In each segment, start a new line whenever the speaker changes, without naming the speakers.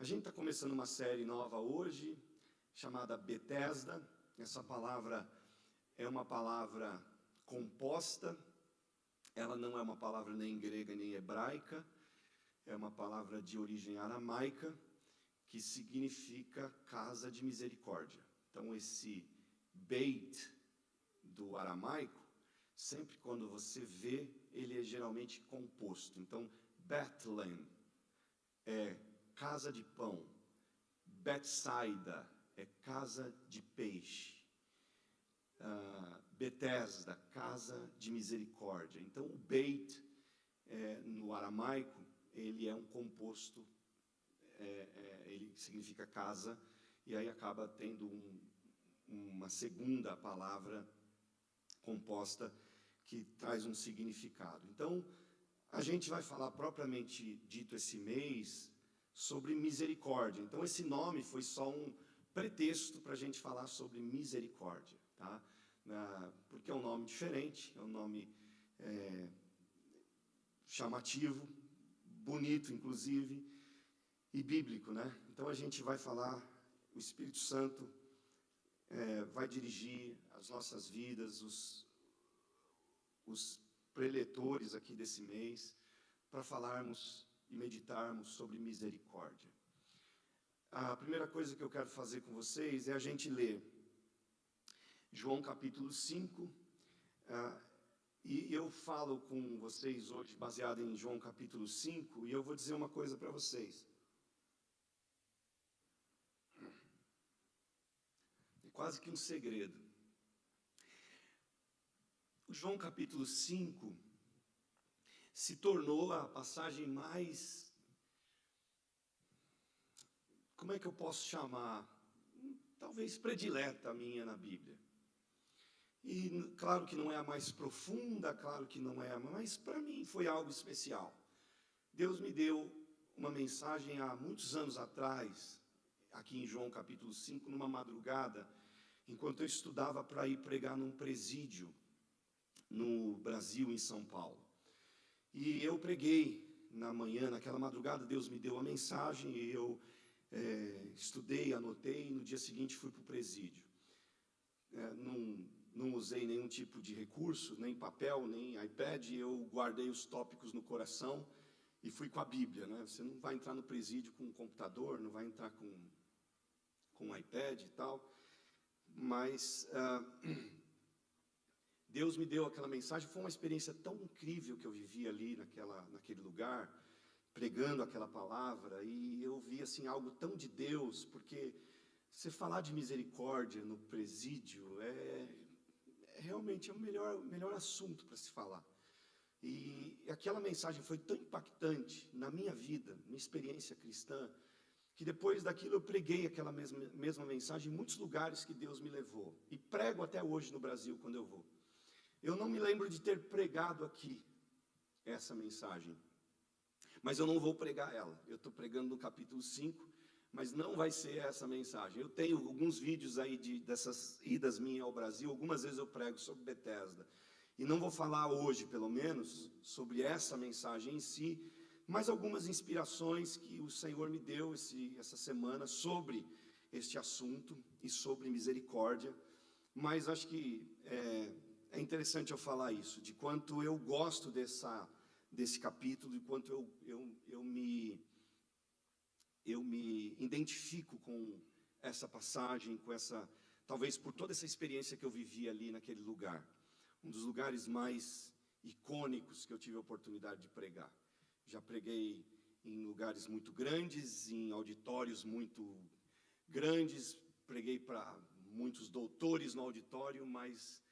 A gente está começando uma série nova hoje, chamada Betesda. Essa palavra é uma palavra composta, ela não é uma palavra nem grega nem hebraica, é uma palavra de origem aramaica, que significa casa de misericórdia. Então esse Beit do aramaico, sempre quando você vê, ele é geralmente composto. Então, Bethlehem é casa de pão, Betsaida é casa de peixe, Betesda, casa de misericórdia. Então, o Beit, no aramaico, ele é um composto, ele significa casa, e aí acaba tendo uma segunda palavra composta que traz um significado. Então, a gente vai falar propriamente dito esse mês sobre misericórdia. Então, esse nome foi só um pretexto para a gente falar sobre misericórdia, tá? Porque é um nome diferente, é um nome chamativo, bonito, inclusive, e bíblico, né? Então, a gente vai falar, o Espírito Santo vai dirigir as nossas vidas, os preletores aqui desse mês, para falarmos e meditarmos sobre misericórdia. A primeira coisa que eu quero fazer com vocês é a gente ler João capítulo 5, e eu falo com vocês hoje baseado em João capítulo 5, e eu vou dizer uma coisa para vocês. É quase que um segredo. O João capítulo 5 se tornou a passagem mais, como é que eu posso chamar? Talvez predileta minha na Bíblia. E claro que não é a mais profunda, claro que não é, mas para mim foi algo especial. Deus me deu uma mensagem há muitos anos atrás, aqui em João capítulo 5, numa madrugada, enquanto eu estudava para ir pregar num presídio no Brasil, em São Paulo. E eu preguei na manhã, naquela madrugada, Deus me deu a mensagem, e eu estudei, anotei, e no dia seguinte fui para o presídio. Não usei nenhum tipo de recurso, nem papel, nem iPad, eu guardei os tópicos no coração e fui com a Bíblia, né? Você não vai entrar no presídio com um computador, não vai entrar com um iPad e tal, mas Deus me deu aquela mensagem. Foi uma experiência tão incrível que eu vivi ali naquele lugar, pregando aquela palavra, e eu vi assim algo tão de Deus, porque você falar de misericórdia no presídio realmente é o melhor assunto para se falar. E aquela mensagem foi tão impactante na minha vida, minha experiência cristã, que depois daquilo eu preguei aquela mesma mensagem em muitos lugares que Deus me levou, e prego até hoje no Brasil quando eu vou. Eu não me lembro de ter pregado aqui essa mensagem, mas eu não vou pregar ela. Eu estou pregando no capítulo 5, mas não vai ser essa mensagem. Eu tenho alguns vídeos aí dessas idas minhas ao Brasil, algumas vezes eu prego sobre Betesda, e não vou falar hoje, pelo menos, sobre essa mensagem em si, mas algumas inspirações que o Senhor me deu essa semana sobre este assunto e sobre misericórdia. Mas acho que é interessante eu falar isso, de quanto eu gosto desse capítulo, de quanto eu me identifico com essa passagem, talvez por toda essa experiência que eu vivi ali naquele lugar. Um dos lugares mais icônicos que eu tive a oportunidade de pregar. Já preguei em lugares muito grandes, em auditórios muito grandes, preguei para muitos doutores no auditório, mas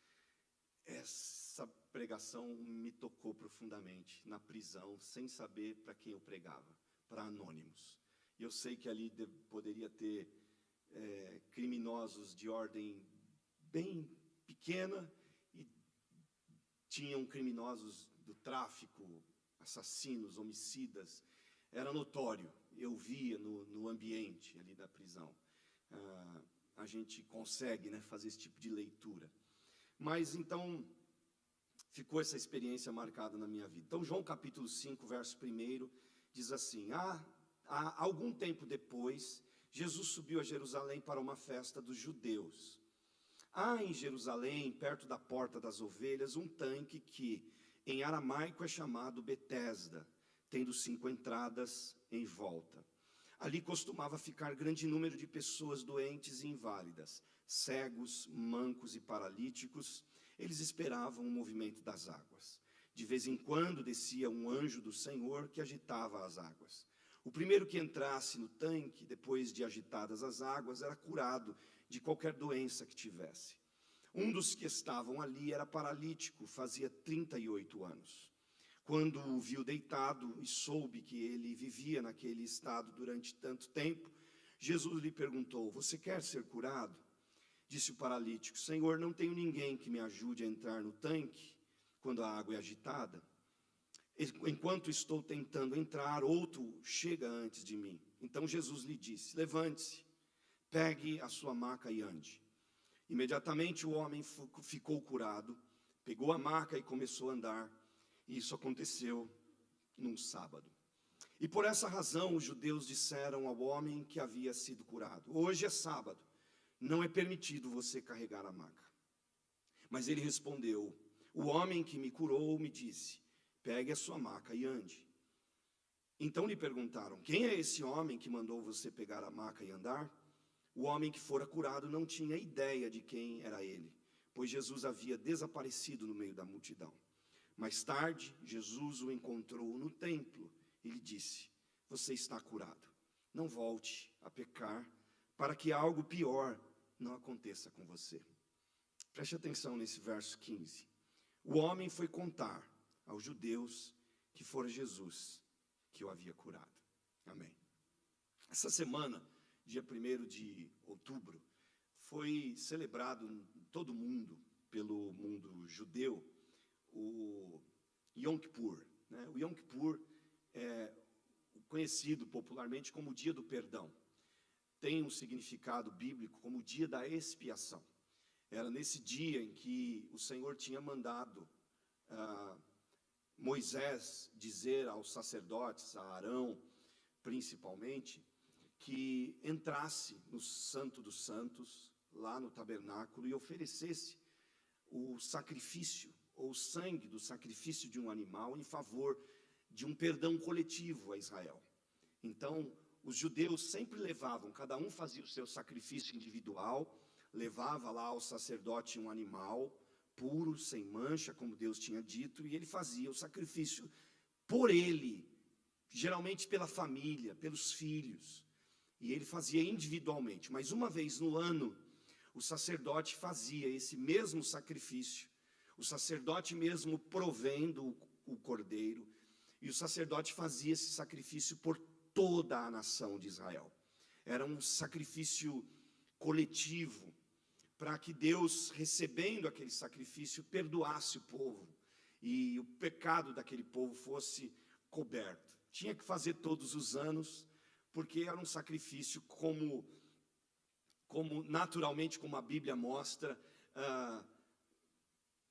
essa pregação me tocou profundamente, na prisão, sem saber para quem eu pregava, para anônimos. E eu sei que ali poderia ter criminosos de ordem bem pequena, e tinham criminosos do tráfico, assassinos, homicidas. Era notório, eu via no ambiente ali da prisão. A gente consegue, né, fazer esse tipo de leitura. Mas então, ficou essa experiência marcada na minha vida. Então, João capítulo 5, verso 1, diz assim: Algum tempo depois, Jesus subiu a Jerusalém para uma festa dos judeus. Há em Jerusalém, perto da Porta das Ovelhas, um tanque que, em aramaico, é chamado Betesda, tendo 5 entradas em volta. Ali costumava ficar grande número de pessoas doentes e inválidas, cegos, mancos e paralíticos. Eles esperavam o movimento das águas. De vez em quando descia um anjo do Senhor que agitava as águas. O primeiro que entrasse no tanque, depois de agitadas as águas, era curado de qualquer doença que tivesse. Um dos que estavam ali era paralítico, fazia 38 anos. Quando o viu deitado e soube que ele vivia naquele estado durante tanto tempo, Jesus lhe perguntou: você quer ser curado? Disse o paralítico: Senhor, não tenho ninguém que me ajude a entrar no tanque quando a água é agitada. Enquanto estou tentando entrar, outro chega antes de mim. Então Jesus lhe disse: levante-se, pegue a sua maca e ande. Imediatamente o homem ficou curado, pegou a maca e começou a andar. E isso aconteceu num sábado. E por essa razão os judeus disseram ao homem que havia sido curado: hoje é sábado, não é permitido você carregar a maca. Mas ele respondeu: o homem que me curou me disse: pegue a sua maca e ande. Então lhe perguntaram: quem é esse homem que mandou você pegar a maca e andar? O homem que fora curado não tinha ideia de quem era ele, pois Jesus havia desaparecido no meio da multidão. Mais tarde, Jesus o encontrou no templo e lhe disse: você está curado, não volte a pecar, para que algo pior não aconteça com você. Preste atenção nesse verso 15. O homem foi contar aos judeus que fora Jesus que o havia curado. Amém. Essa semana, dia 1º de outubro, foi celebrado em todo o mundo, pelo mundo judeu, o Yom Kippur. O Yom Kippur é conhecido popularmente como o dia do perdão. Tem um significado bíblico como o dia da expiação. Era nesse dia em que o Senhor tinha mandado Moisés dizer aos sacerdotes, a Arão principalmente, que entrasse no Santo dos Santos, lá no tabernáculo, e oferecesse o sacrifício, ou o sangue do sacrifício de um animal, em favor de um perdão coletivo a Israel. Então, os judeus sempre levavam, cada um fazia o seu sacrifício individual, levava lá ao sacerdote um animal puro, sem mancha, como Deus tinha dito, e ele fazia o sacrifício por ele, geralmente pela família, pelos filhos, e ele fazia individualmente. Mas uma vez no ano, o sacerdote fazia esse mesmo sacrifício, o sacerdote mesmo provendo o cordeiro, e o sacerdote fazia esse sacrifício por toda a nação de Israel. Era um sacrifício coletivo, para que Deus, recebendo aquele sacrifício, perdoasse o povo, e o pecado daquele povo fosse coberto. Tinha que fazer todos os anos, porque era um sacrifício como naturalmente, como a Bíblia mostra,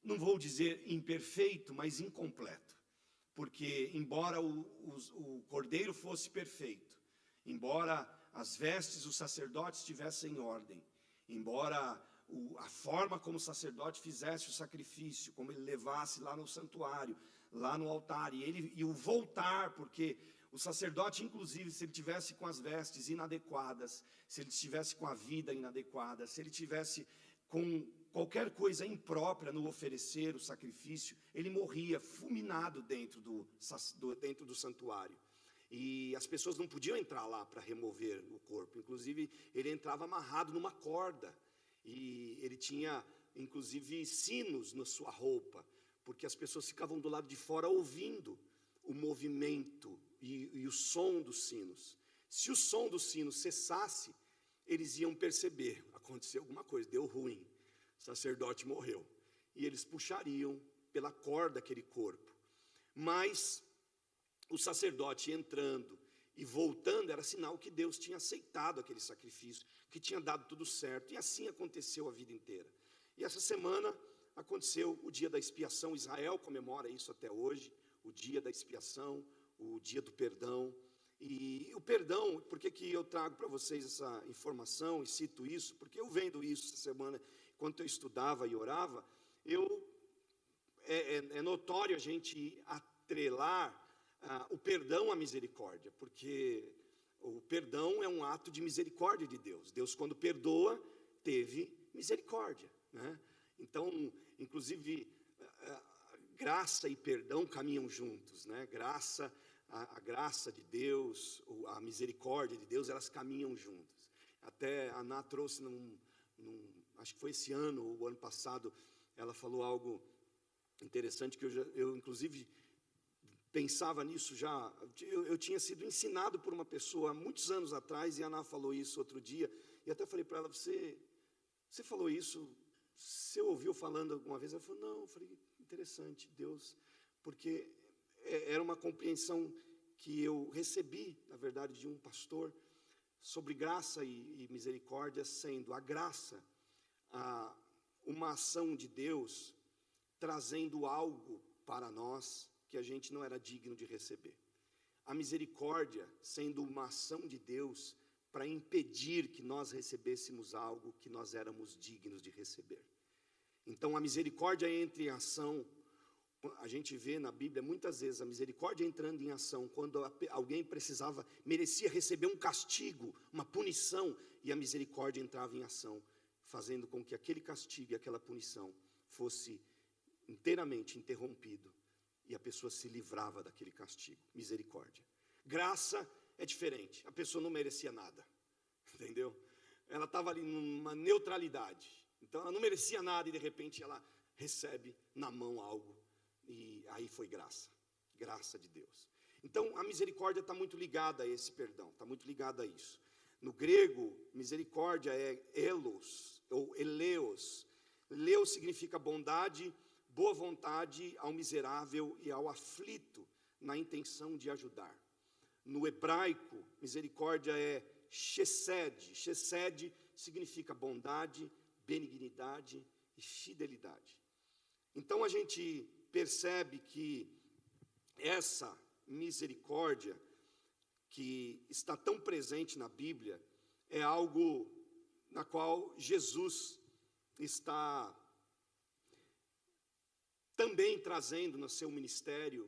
não vou dizer imperfeito, mas incompleto. Porque embora o cordeiro fosse perfeito, embora as vestes dos sacerdotes estivessem em ordem, embora a forma como o sacerdote fizesse o sacrifício, como ele levasse lá no santuário, lá no altar, e o voltar, porque o sacerdote, inclusive, se ele tivesse com as vestes inadequadas, se ele estivesse com a vida inadequada, se ele tivesse com qualquer coisa imprópria no oferecer o sacrifício, ele morria fulminado dentro do santuário. E as pessoas não podiam entrar lá para remover o corpo. Inclusive, ele entrava amarrado numa corda. E ele tinha, inclusive, sinos na sua roupa, porque as pessoas ficavam do lado de fora ouvindo o movimento e o som dos sinos. Se o som dos sinos cessasse, eles iam perceber: aconteceu alguma coisa, deu ruim, o sacerdote morreu. E eles puxariam pela corda aquele corpo. Mas o sacerdote entrando e voltando era sinal que Deus tinha aceitado aquele sacrifício, que tinha dado tudo certo. E assim aconteceu a vida inteira. E essa semana aconteceu o dia da expiação. Israel comemora isso até hoje, o dia da expiação, o dia do perdão. E o perdão, por que eu trago para vocês essa informação e cito isso? Porque eu vendo isso essa semana, enquanto eu estudava e orava, é notório a gente atrelar o perdão à misericórdia, porque o perdão é um ato de misericórdia de Deus. Deus, quando perdoa, teve misericórdia, né? Então, inclusive, graça e perdão caminham juntos, né? A graça de Deus, a misericórdia de Deus, elas caminham juntas. Até a Ana trouxe, acho que foi esse ano ou o ano passado, ela falou algo interessante, que eu inclusive pensava nisso já. Eu tinha sido ensinado por uma pessoa há muitos anos atrás, e a Ana falou isso outro dia, e até falei para ela, você falou isso, você ouviu falando alguma vez? Ela falou, não. Eu falei, interessante, Deus, porque era uma compreensão que eu recebi, na verdade, de um pastor, sobre graça e misericórdia, sendo a graça uma ação de Deus, trazendo algo para nós que a gente não era digno de receber. A misericórdia sendo uma ação de Deus para impedir que nós recebêssemos algo que nós éramos dignos de receber. Então a misericórdia entra em ação. A gente vê na Bíblia muitas vezes a misericórdia entrando em ação quando alguém merecia receber um castigo, uma punição, e a misericórdia entrava em ação, fazendo com que aquele castigo e aquela punição fosse inteiramente interrompido, e a pessoa se livrava daquele castigo. Misericórdia. Graça é diferente, a pessoa não merecia nada, entendeu? Ela estava ali numa neutralidade, então ela não merecia nada, e de repente ela recebe na mão algo, e aí foi graça de Deus. Então a misericórdia está muito ligada a esse perdão, está muito ligada a isso. No grego, misericórdia é elos, ou eleos. Eleos significa bondade, boa vontade ao miserável e ao aflito, na intenção de ajudar. No hebraico, misericórdia é chesed. Chesed significa bondade, benignidade e fidelidade. Então a gente percebe que essa misericórdia que está tão presente na Bíblia é algo na qual Jesus está também trazendo no seu ministério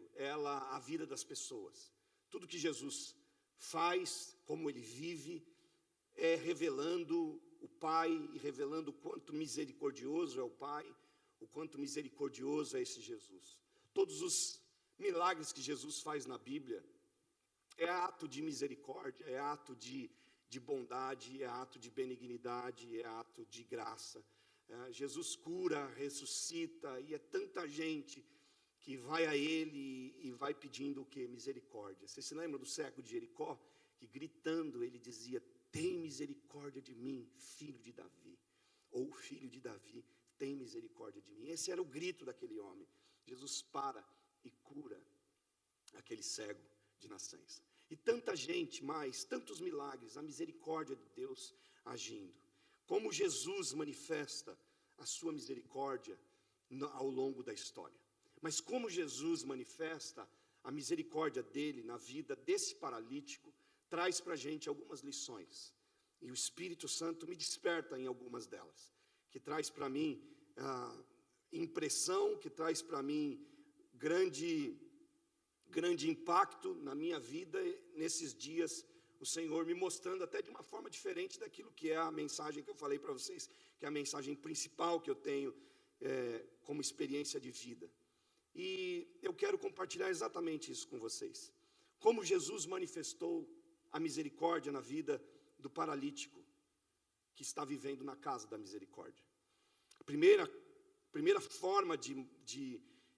a vida das pessoas. Tudo que Jesus faz, como ele vive, é revelando o Pai e revelando o quanto misericordioso é o Pai, o quanto misericordioso é esse Jesus. Todos os milagres que Jesus faz na Bíblia é ato de misericórdia, é ato de bondade, é ato de benignidade, é ato de graça. Jesus cura, ressuscita, e é tanta gente que vai a Ele e vai pedindo o quê? Misericórdia. Você se lembra do cego de Jericó? Que gritando ele dizia, tem misericórdia de mim, filho de Davi. Ou filho de Davi, tem misericórdia de mim. Esse era o grito daquele homem. Jesus para e cura aquele cego de nascença. E tanta gente mais, tantos milagres, a misericórdia de Deus agindo. Como Jesus manifesta a sua misericórdia ao longo da história. Mas como Jesus manifesta a misericórdia dele na vida desse paralítico, traz para a gente algumas lições. E o Espírito Santo me desperta em algumas delas. Que traz para mim impressão, que traz para mim grande impacto na minha vida nesses dias, o Senhor me mostrando até de uma forma diferente daquilo que é a mensagem que eu falei para vocês, que é a mensagem principal que eu tenho como experiência de vida. E eu quero compartilhar exatamente isso com vocês. Como Jesus manifestou a misericórdia na vida do paralítico que está vivendo na casa da misericórdia. A primeira forma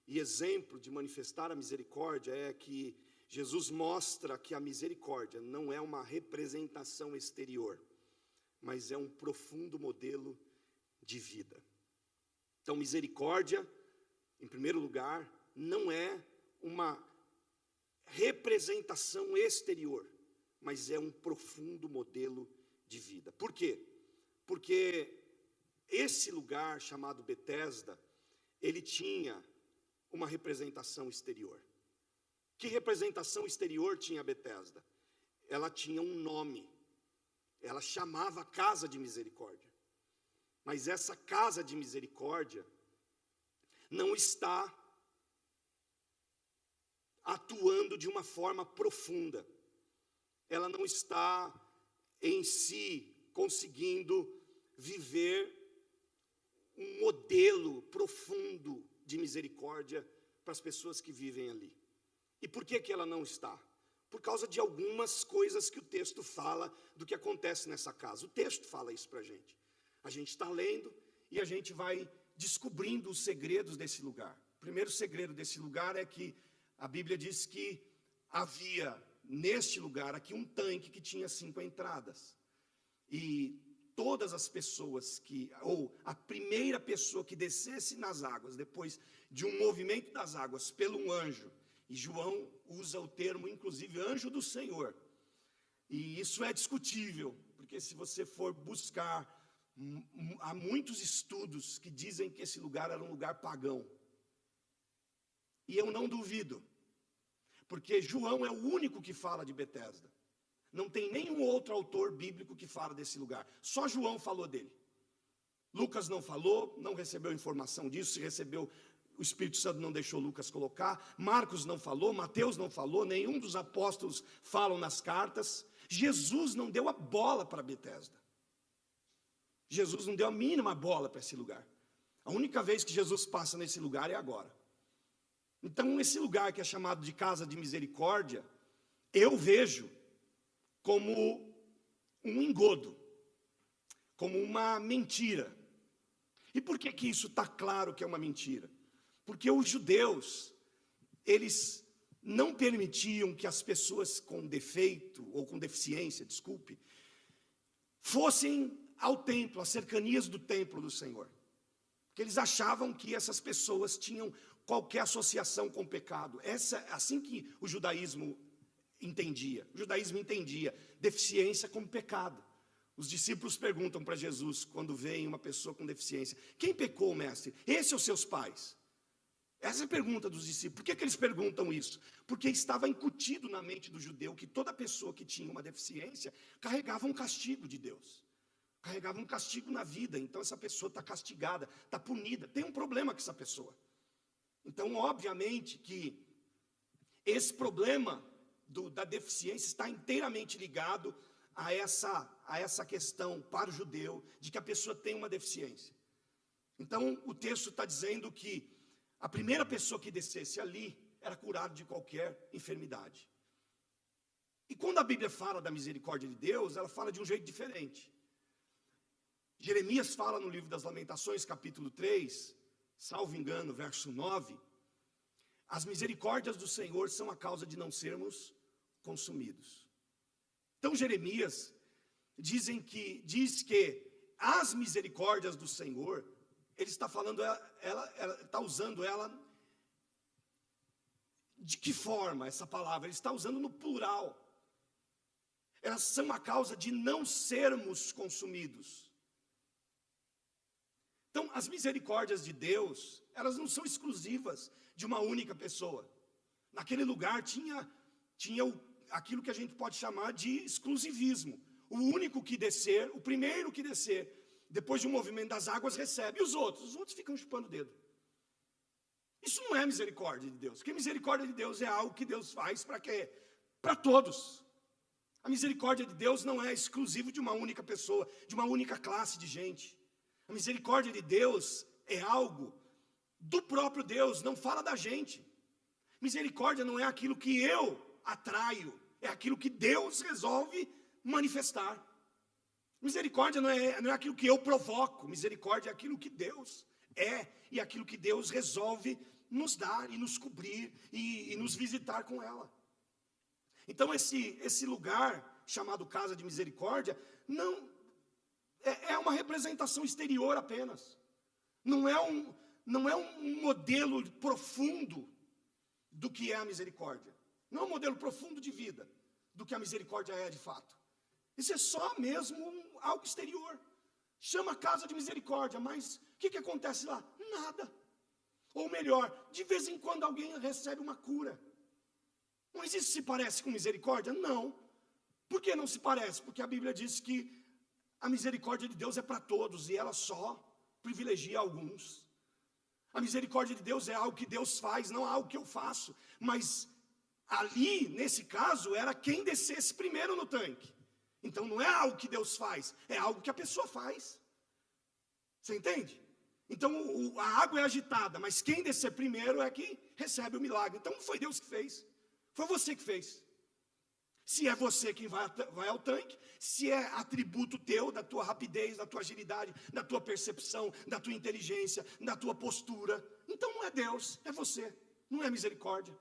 e exemplo de manifestar a misericórdia é que Jesus mostra que a misericórdia não é uma representação exterior, mas é um profundo modelo de vida. Então, misericórdia, em primeiro lugar, não é uma representação exterior, mas é um profundo modelo de vida. Por quê? Porque esse lugar chamado Betesda, ele tinha uma representação exterior. Que representação exterior tinha Betesda? ela tinha um nome. Ela chamava Casa de Misericórdia. Mas essa Casa de Misericórdia não está atuando de uma forma profunda. Ela não está em si conseguindo viver um modelo profundo de misericórdia para as pessoas que vivem ali. E por que ela não está? Por causa de algumas coisas que o texto fala do que acontece nessa casa. O texto fala isso para a gente. A gente está lendo e a gente vai descobrindo os segredos desse lugar. O primeiro segredo desse lugar é que a Bíblia diz que havia neste lugar aqui um tanque que tinha 5 entradas. E todas as pessoas ou a primeira pessoa que descesse nas águas, depois de um movimento das águas pelo um anjo, e João usa o termo, inclusive, anjo do Senhor. E isso é discutível, porque se você for buscar, há muitos estudos que dizem que esse lugar era um lugar pagão. E eu não duvido, porque João é o único que fala de Betesda. Não tem nenhum outro autor bíblico que fala desse lugar. Só João falou dele. Lucas não falou, não recebeu informação disso. Se recebeu, o Espírito Santo não deixou Lucas colocar. Marcos não falou, Mateus não falou, nenhum dos apóstolos falam nas cartas. Jesus não deu a bola para Betesda. Jesus não deu a mínima bola para esse lugar. A única vez que Jesus passa nesse lugar é agora. Então, esse lugar que é chamado de Casa de Misericórdia, eu vejo como um engodo, como uma mentira. E por que isso está claro que é uma mentira? Porque os judeus, eles não permitiam que as pessoas com defeito, ou com deficiência, desculpe, fossem ao templo, às cercanias do templo do Senhor. Porque eles achavam que essas pessoas tinham qualquer associação com o pecado. Assim que o judaísmo entendia. O judaísmo entendia deficiência como pecado. Os discípulos perguntam para Jesus, quando vem uma pessoa com deficiência: quem pecou, mestre? Esse ou seus pais? Essa é a pergunta dos discípulos. Por que eles perguntam isso? Porque estava incutido na mente do judeu que toda pessoa que tinha uma deficiência carregava um castigo de Deus. Carregava um castigo na vida. Então essa pessoa está castigada, está punida, tem um problema com essa pessoa. Então, obviamente que esse problema da deficiência está inteiramente ligado a essa questão para o judeu, de que a pessoa tem uma deficiência. Então, o texto está dizendo que a primeira pessoa que descesse ali era curada de qualquer enfermidade. E quando a Bíblia fala da misericórdia de Deus, ela fala de um jeito diferente. Jeremias fala no livro das Lamentações, capítulo 3, salvo engano, verso 9, as misericórdias do Senhor são a causa de não sermos consumidos. Então Jeremias diz que as misericórdias do Senhor, ele está falando, ela está usando ela, de que forma essa palavra? Ele está usando no plural. Elas são a causa de não sermos consumidos. Então, as misericórdias de Deus, elas não são exclusivas de uma única pessoa. Naquele lugar tinha aquilo que a gente pode chamar de exclusivismo. O único que descer, o primeiro que descer, depois de um movimento das águas, recebe. E os outros ficam chupando o dedo. Isso não é misericórdia de Deus. Porque misericórdia de Deus é algo que Deus faz para quê? Para todos. A misericórdia de Deus não é exclusivo de uma única pessoa, de uma única classe de gente. A misericórdia de Deus é algo do próprio Deus, não fala da gente. Misericórdia não é aquilo que eu atraio, é aquilo que Deus resolve manifestar. Misericórdia não é aquilo que eu provoco, misericórdia é aquilo que Deus é, e aquilo que Deus resolve nos dar e nos cobrir e nos visitar com ela. Então esse lugar chamado Casa de Misericórdia não é uma representação exterior apenas. Não é um modelo profundo do que é a misericórdia. Não é um modelo profundo de vida do que a misericórdia é de fato. Isso é só mesmo algo exterior. Chama Casa de Misericórdia, mas o que acontece lá? Nada. Ou melhor, de vez em quando alguém recebe uma cura. Mas isso se parece com misericórdia? Não. Por que não se parece? Porque a Bíblia diz que a misericórdia de Deus é para todos e ela só privilegia alguns. A misericórdia de Deus é algo que Deus faz, não algo que eu faço. Mas ali, nesse caso, era quem descesse primeiro no tanque. Então não é algo que Deus faz, é algo que a pessoa faz. Você entende? Então a água é agitada, mas quem descer primeiro é que recebe o milagre. Então não foi Deus que fez, foi você que fez. Se é você quem vai ao tanque, se é atributo teu, da tua rapidez, da tua agilidade, da tua percepção, da tua inteligência, da tua postura, então não é Deus, é você, não é misericórdia.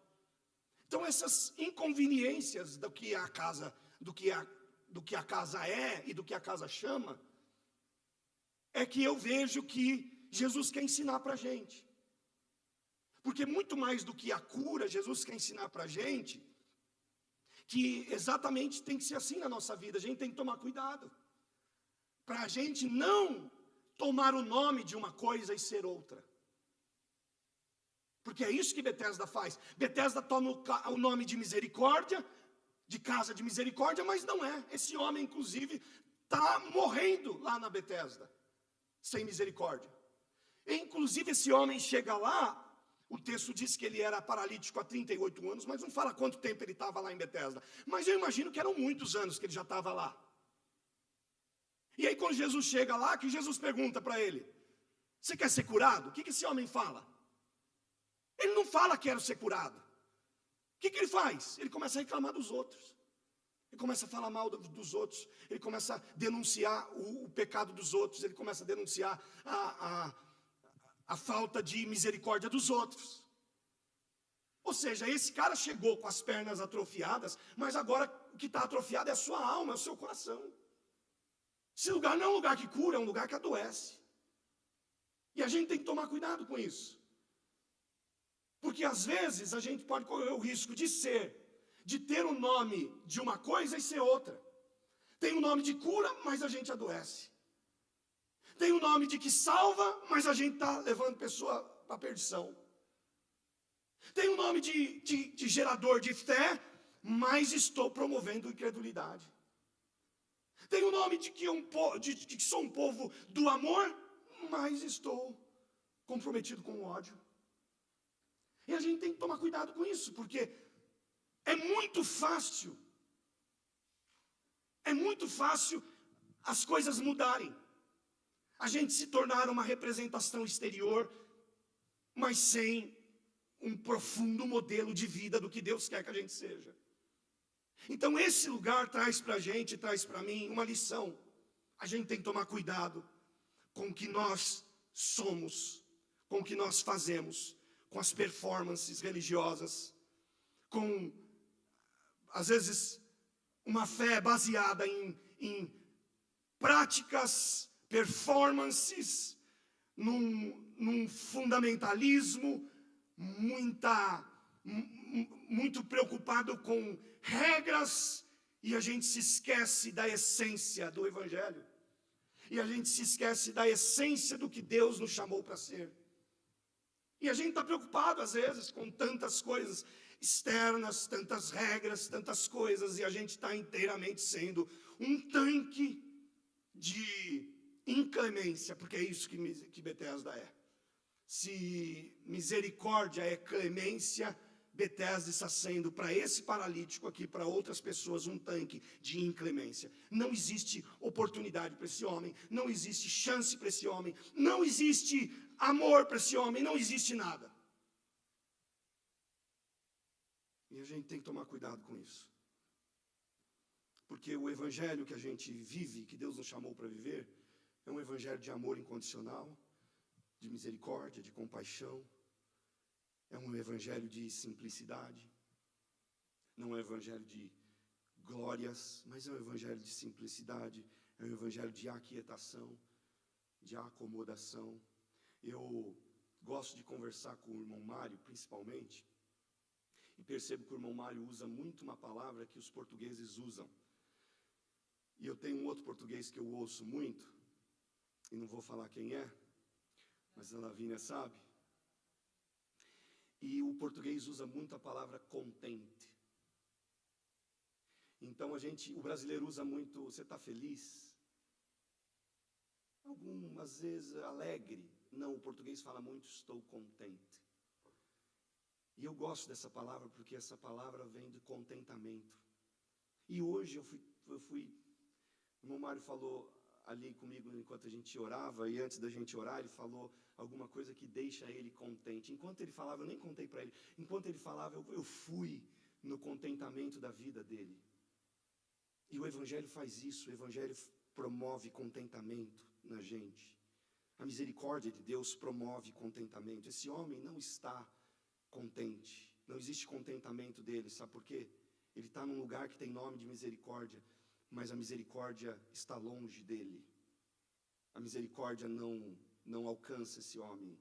Então essas inconveniências do que a casa, do que a casa é e do que a casa chama, é que eu vejo que Jesus quer ensinar para a gente. Porque muito mais do que a cura, Jesus quer ensinar para a gente que exatamente tem que ser assim na nossa vida. A gente tem que tomar cuidado, para a gente não tomar o nome de uma coisa e ser outra. Porque é isso que Betesda faz. Betesda toma o nome de misericórdia, de casa de misericórdia, mas não é. Esse homem, inclusive, está morrendo lá na Betesda, sem misericórdia. E, inclusive, esse homem chega lá, o texto diz que ele era paralítico há 38 anos, mas não fala quanto tempo ele estava lá em Betesda. Mas eu imagino que eram muitos anos que ele já estava lá. E aí quando Jesus chega lá, que Jesus pergunta para ele: você quer ser curado? O que esse homem fala? Ele não fala quero ser curado. O que ele faz? Ele começa a reclamar dos outros. Ele começa a falar mal dos outros. Ele começa a denunciar o pecado dos outros. Ele começa a denunciar a falta de misericórdia dos outros. Ou seja, esse cara chegou com as pernas atrofiadas, mas agora o que está atrofiado é a sua alma, é o seu coração. Esse lugar não é um lugar que cura, é um lugar que adoece. E a gente tem que tomar cuidado com isso. Porque às vezes a gente pode correr o risco de ter o nome de uma coisa e ser outra. Tem o nome de cura, mas a gente adoece. Tem o nome de que salva, mas a gente está levando pessoa para a perdição. Tem o nome de gerador de fé, mas estou promovendo incredulidade. Tem o nome de que sou um povo do amor, mas estou comprometido com o ódio. E a gente tem que tomar cuidado com isso, porque é muito fácil as coisas mudarem. A gente se tornar uma representação exterior, mas sem um profundo modelo de vida do que Deus quer que a gente seja. Então esse lugar traz para a gente, traz para mim uma lição. A gente tem que tomar cuidado com o que nós somos, com o que nós fazemos, com as performances religiosas, com, às vezes, uma fé baseada em práticas, performances, num fundamentalismo, muito preocupado com regras, e a gente se esquece da essência do Evangelho, e a gente se esquece da essência do que Deus nos chamou para ser. E a gente está preocupado às vezes com tantas coisas externas, tantas regras, tantas coisas, e a gente está inteiramente sendo um tanque de inclemência, porque é isso que Betesda é. Se misericórdia é clemência, Betesda está sendo para esse paralítico aqui, para outras pessoas, um tanque de inclemência. Não existe oportunidade para esse homem, não existe chance para esse homem, não existe amor para esse homem, não existe nada. E a gente tem que tomar cuidado com isso. Porque o evangelho que a gente vive, que Deus nos chamou para viver, é um evangelho de amor incondicional, de misericórdia, de compaixão. É um evangelho de simplicidade. Não é um evangelho de glórias, mas é um evangelho de simplicidade. É um evangelho de aquietação, de acomodação. Eu gosto de conversar com o irmão Mário, principalmente, e percebo que o irmão Mário usa muito uma palavra que os portugueses usam. E eu tenho um outro português que eu ouço muito, e não vou falar quem é, mas a Lavínia sabe. E o português usa muito a palavra contente. Então o brasileiro usa muito, você está feliz? Algumas vezes alegre. Não, o português fala muito, estou contente. E eu gosto dessa palavra porque essa palavra vem de contentamento. E hoje eu fui, o irmão Mário falou ali comigo enquanto a gente orava, e antes da gente orar ele falou alguma coisa que deixa ele contente. Enquanto ele falava, eu nem contei para ele, enquanto ele falava eu fui no contentamento da vida dele. E o Evangelho faz isso, o Evangelho promove contentamento na gente. A misericórdia de Deus promove contentamento. Esse homem não está contente, não existe contentamento dele, sabe por quê? Ele está num lugar que tem nome de misericórdia, mas a misericórdia está longe dele. A misericórdia não alcança esse homem,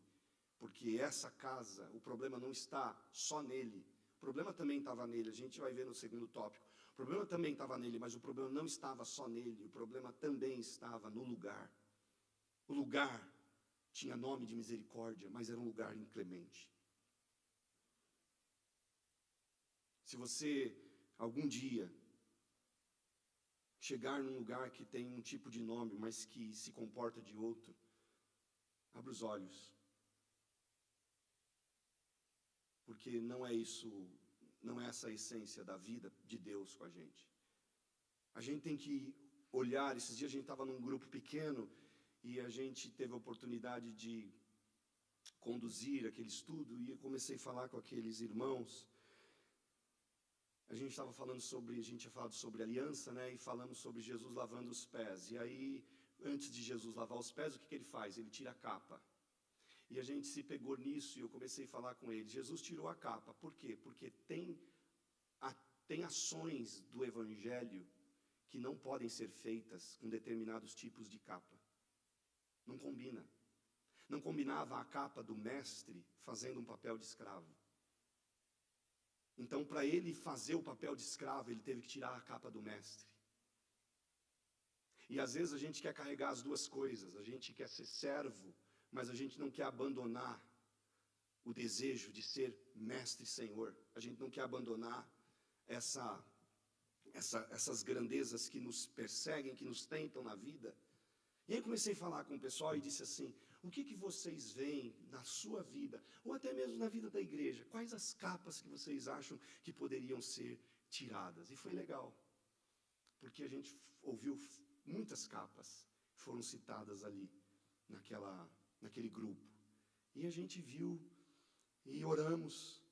porque essa casa, o problema não está só nele, o problema também estava nele, a gente vai ver no segundo tópico. O problema também estava nele, mas o problema não estava só nele, o problema também estava no lugar. O lugar tinha nome de misericórdia, mas era um lugar inclemente. Se você algum dia chegar num lugar que tem um tipo de nome, mas que se comporta de outro, abra os olhos. Porque não é essa a essência da vida de Deus com a gente. A gente tem que olhar, esses dias a gente estava num grupo pequeno, e a gente teve a oportunidade de conduzir aquele estudo, e eu comecei a falar com aqueles irmãos. A gente tinha falado sobre aliança, né? E falamos sobre Jesus lavando os pés. E aí, antes de Jesus lavar os pés, o que ele faz? Ele tira a capa. E a gente se pegou nisso e eu comecei a falar com ele. Jesus tirou a capa. Por quê? Porque tem ações do Evangelho que não podem ser feitas com determinados tipos de capa. Não combina. Não combinava a capa do mestre fazendo um papel de escravo. Então, para ele fazer o papel de escravo, ele teve que tirar a capa do mestre. E às vezes a gente quer carregar as duas coisas. A gente quer ser servo, mas a gente não quer abandonar o desejo de ser mestre e senhor. A gente não quer abandonar essas grandezas que nos perseguem, que nos tentam na vida. E aí comecei a falar com o pessoal e disse assim: o que vocês veem na sua vida, ou até mesmo na vida da igreja? Quais as capas que vocês acham que poderiam ser tiradas? E foi legal, porque a gente ouviu muitas capas que foram citadas ali, naquele grupo. E a gente viu, e oramos,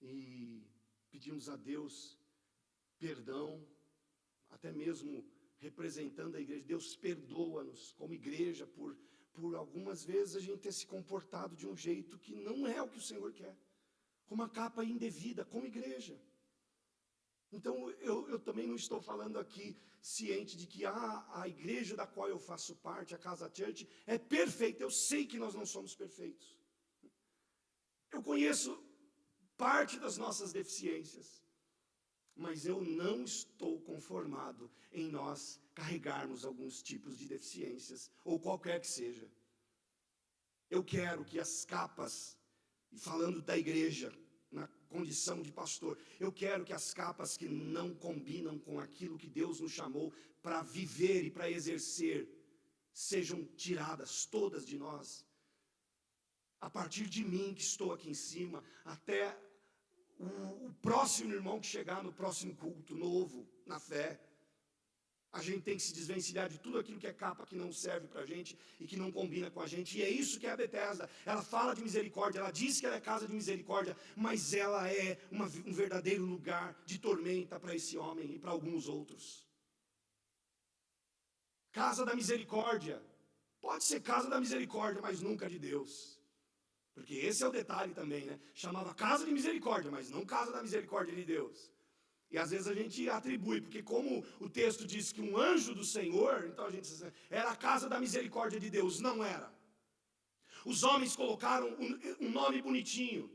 e pedimos a Deus perdão, até mesmo representando a igreja. Deus perdoa-nos como igreja por algumas vezes a gente ter se comportado de um jeito que não é o que o Senhor quer, com uma capa indevida, como igreja. Então eu também não estou falando aqui ciente de que a igreja da qual eu faço parte, a Casa Church, é perfeita. Eu sei que nós não somos perfeitos. Eu conheço parte das nossas deficiências, mas eu não estou conformado em nós carregarmos alguns tipos de deficiências, ou qualquer que seja. Eu quero que as capas, falando da igreja, na condição de pastor, eu quero que as capas que não combinam com aquilo que Deus nos chamou para viver e para exercer, sejam tiradas todas de nós. A partir de mim, que estou aqui em cima, até o próximo irmão que chegar no próximo culto, novo, na fé. A gente tem que se desvencilhar de tudo aquilo que é capa, que não serve para a gente e que não combina com a gente. E é isso que é a Betesda. Ela fala de misericórdia, ela diz que ela é casa de misericórdia, mas ela é um verdadeiro lugar de tormenta para esse homem e para alguns outros. Casa da misericórdia. Pode ser casa da misericórdia, mas nunca de Deus. Porque esse é o detalhe também, né? Chamava casa de misericórdia, mas não casa da misericórdia de Deus. E às vezes a gente atribui, porque como o texto diz que um anjo do Senhor, então a gente diz, era a casa da misericórdia de Deus. Não era. Os homens colocaram um nome bonitinho,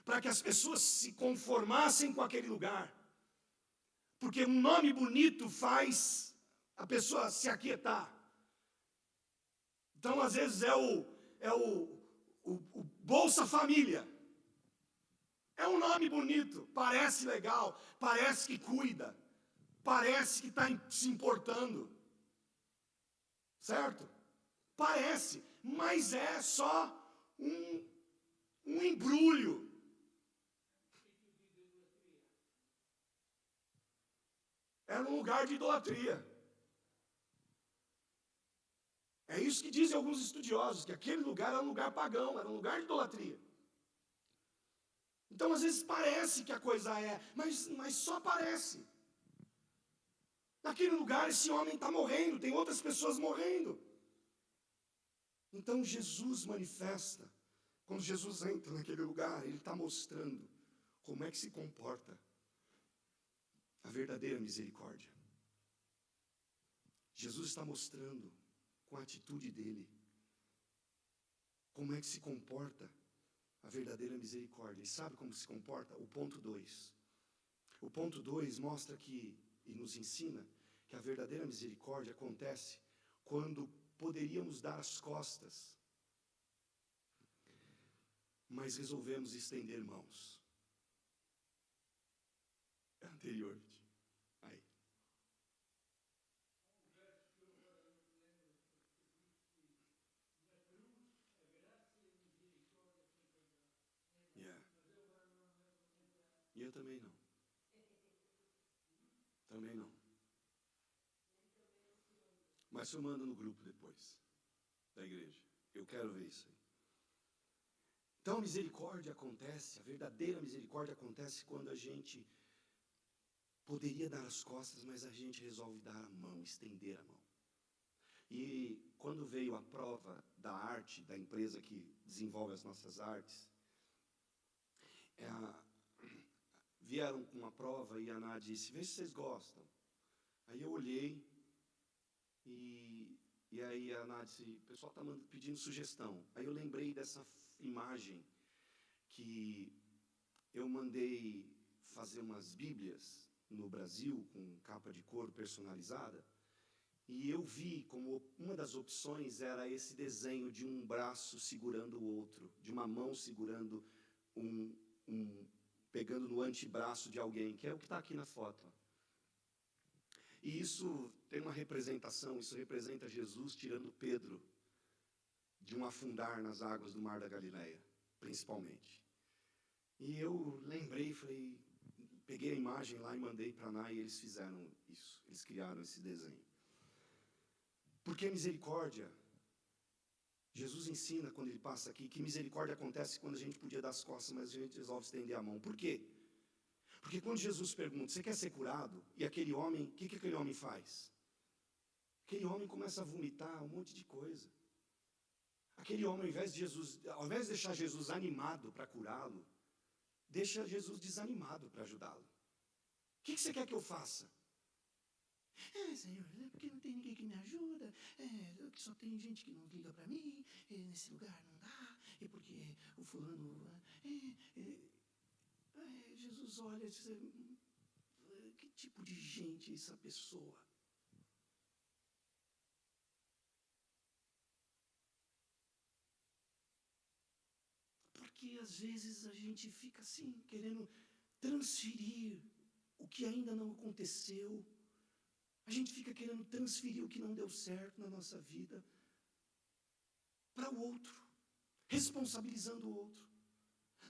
para que as pessoas se conformassem com aquele lugar. Porque um nome bonito faz a pessoa se aquietar. Então às vezes é o Bolsa Família. É um nome bonito, parece legal, parece que cuida, parece que está se importando, certo? Parece, mas é só um embrulho. Era um lugar de idolatria. É isso que dizem alguns estudiosos, que aquele lugar era um lugar pagão, era um lugar de idolatria. Então, às vezes parece que a coisa mas só parece. Naquele lugar, esse homem está morrendo, tem outras pessoas morrendo. Então, Jesus manifesta, quando Jesus entra naquele lugar, ele está mostrando como é que se comporta a verdadeira misericórdia. Jesus está mostrando com a atitude dele como é que se comporta a verdadeira misericórdia. E sabe como se comporta? O ponto 2. O ponto 2 mostra que, e nos ensina, que a verdadeira misericórdia acontece quando poderíamos dar as costas, mas resolvemos estender mãos. É anterior. Aí. Yeah. E eu também não. Também não. Mas eu mando no grupo depois da igreja. Eu quero ver isso aí. Então a misericórdia acontece, a verdadeira misericórdia acontece quando a gente poderia dar as costas, mas a gente resolve dar a mão, estender a mão. E quando veio a prova da arte, da empresa que desenvolve as nossas artes, vieram com uma prova e a Ana disse, vê se vocês gostam. Aí eu olhei e aí a Ana disse, o pessoal está pedindo sugestão. Aí eu lembrei dessa imagem que eu mandei fazer umas bíblias no Brasil com capa de couro personalizada e eu vi como uma das opções era esse desenho de um braço segurando o outro, de uma mão segurando pegando no antebraço de alguém, que é o que está aqui na foto. E isso tem uma representação, isso representa Jesus tirando Pedro de um afundar nas águas do Mar da Galileia, principalmente. E eu lembrei, peguei a imagem lá e mandei para a Ana e eles fizeram isso, eles criaram esse desenho. Porque misericórdia, Jesus ensina quando ele passa aqui, que misericórdia acontece quando a gente podia dar as costas, mas a gente resolve estender a mão. Por quê? Porque quando Jesus pergunta, você quer ser curado? E aquele homem, o que aquele homem faz? Aquele homem começa a vomitar um monte de coisa. Aquele homem, ao invés de deixar Jesus animado para curá-lo, deixa Jesus desanimado para ajudá-lo. O que você quer que eu faça? Senhor, porque não tem ninguém que me ajuda, só tem gente que não liga para mim, nesse lugar não dá, porque o fulano... Jesus olha e diz, que tipo de gente é essa pessoa? Porque às vezes a gente fica assim, querendo transferir o que ainda não aconteceu. A gente fica querendo transferir o que não deu certo na nossa vida para o outro, responsabilizando o outro.